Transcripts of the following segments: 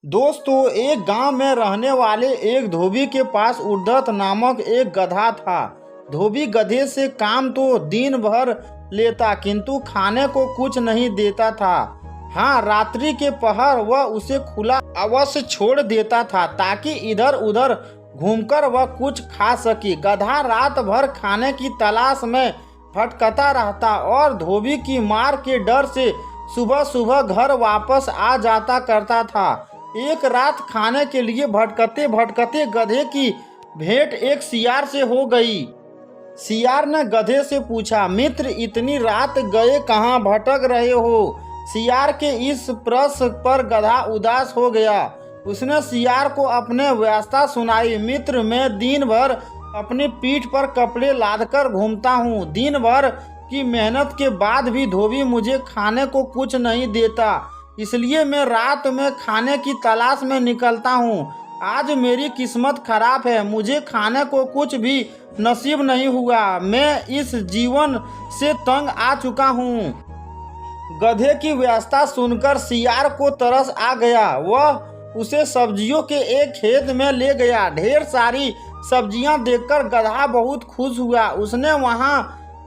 दोस्तों, एक गांव में रहने वाले एक धोबी के पास उद्धत नामक एक गधा था। धोबी गधे से काम तो दिन भर लेता, किंतु खाने को कुछ नहीं देता था। हाँ, रात्रि के पहर वह उसे खुला अवश्य छोड़ देता था ताकि इधर उधर घूमकर वह कुछ खा सके। गधा रात भर खाने की तलाश में भटकता रहता और धोबी की मार के डर से सुबह सुबह घर वापस आ जाता करता था। एक रात खाने के लिए भटकते भटकते गधे की भेंट एक सियार से हो गई। सियार ने गधे से पूछा, मित्र, इतनी रात गए कहाँ भटक रहे हो? सियार के इस प्रश्न पर गधा उदास हो गया। उसने सियार को अपने व्यवस्था सुनाई। मित्र, मैं दिन भर अपनी पीठ पर कपड़े लादकर घूमता हूँ। दिन भर की मेहनत के बाद भी धोबी मुझे खाने को कुछ नहीं देता, इसलिए मैं रात में खाने की तलाश में निकलता हूँ। आज मेरी किस्मत खराब है, मुझे खाने को कुछ भी नसीब नहीं हुआ। मैं इस जीवन से तंग आ चुका हूँ। गधे की व्यवस्था सुनकर सियार को तरस आ गया। वह उसे सब्जियों के एक खेत में ले गया। ढेर सारी सब्जियां देखकर गधा बहुत खुश हुआ। उसने वहां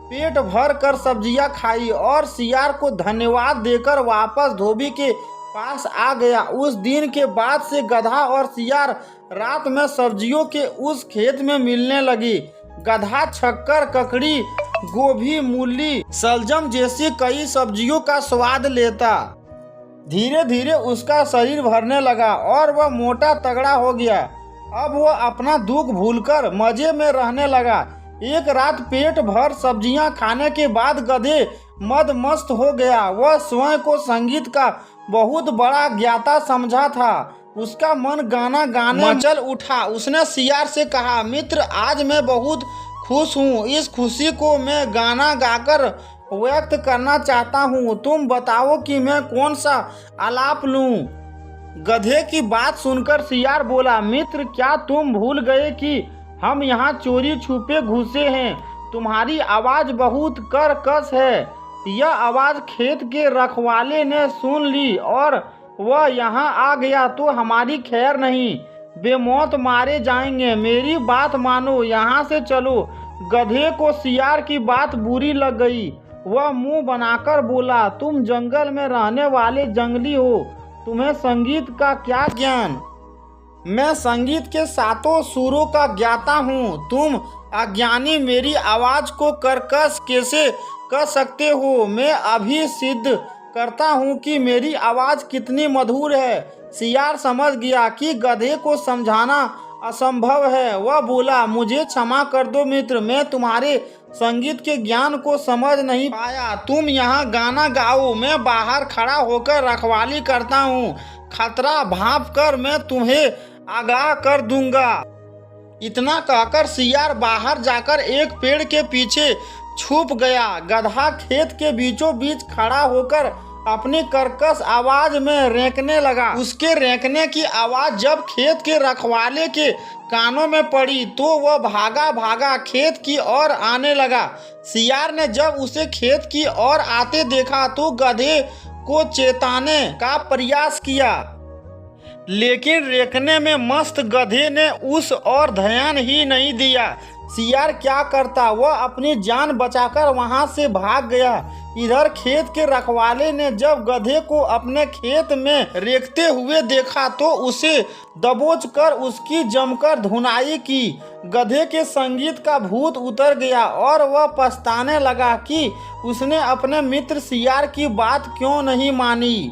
पेट भर कर सब्जियां खाई और सियार को धन्यवाद देकर वापस धोबी के पास आ गया। उस दिन के बाद से गधा और सियार रात में सब्जियों के उस खेत में मिलने लगी। गधा शक्कर, ककड़ी, गोभी, मूली, शलजम जैसी कई सब्जियों का स्वाद लेता। धीरे धीरे उसका शरीर भरने लगा और वह मोटा तगड़ा हो गया। अब वह अपना दुख भूलकर मजे में रहने लगा। एक रात पेट भर सब्जियां खाने के बाद गधे मदमस्त हो गया। वह स्वयं को संगीत का बहुत बड़ा ज्ञाता समझा था। उसका मन गाना गाने में चल उठा। उसने सियार से कहा, मित्र, आज मैं बहुत खुश हूँ। इस खुशी को मैं गाना गाकर व्यक्त करना चाहता हूँ। तुम बताओ कि मैं कौन सा आलाप लूँ? गधे की बात सुनकर सियार बोला, मित्र, क्या तुम भूल गए कि हम यहाँ चोरी छुपे घुसे हैं? तुम्हारी आवाज बहुत कर्कश है। यह आवाज खेत के रखवाले ने सुन ली और वह यहाँ आ गया तो हमारी खैर नहीं, बेमौत मारे जाएंगे। मेरी बात मानो, यहाँ से चलो। गधे को सियार की बात बुरी लग गई। वह मुंह बनाकर बोला, तुम जंगल में रहने वाले जंगली हो, तुम्हें संगीत का क्या ज्ञान? मैं संगीत के सातों सुरों का ज्ञाता हूँ। तुम अज्ञानी मेरी आवाज को कर्कश कैसे कर सकते हो? मैं अभी सिद्ध करता हूँ कि मेरी आवाज कितनी मधुर है। सियार समझ गया कि गधे को समझाना असंभव है। वह बोला, मुझे क्षमा कर दो मित्र, मैं तुम्हारे संगीत के ज्ञान को समझ नहीं पाया। तुम यहाँ गाना गाओ, मैं बाहर खड़ा होकर रखवाली करता हूँ। खतरा भांप कर मैं तुम्हें आगाह कर दूंगा। इतना कहकर सियार बाहर जाकर एक पेड़ के पीछे छुप गया। गधा खेत के बीचों बीच खड़ा होकर अपनी कर्कश आवाज में रेंकने लगा। उसके रेंकने की आवाज जब खेत के रखवाले के कानों में पड़ी तो वह भागा भागा खेत की ओर आने लगा। सियार ने जब उसे खेत की ओर आते देखा तो गधे को चेताने का प्रयास किया, लेकिन रेंकने में मस्त गधे ने उस ओर ध्यान ही नहीं दिया। सियार क्या करता, वह अपनी जान बचाकर वहां से भाग गया। इधर खेत के रखवाले ने जब गधे को अपने खेत में रेंकते हुए देखा तो उसे दबोच कर उसकी जमकर धुनाई की। गधे के संगीत का भूत उतर गया और वह पछताने लगा कि उसने अपने मित्र सियार की बात क्यों नहीं मानी।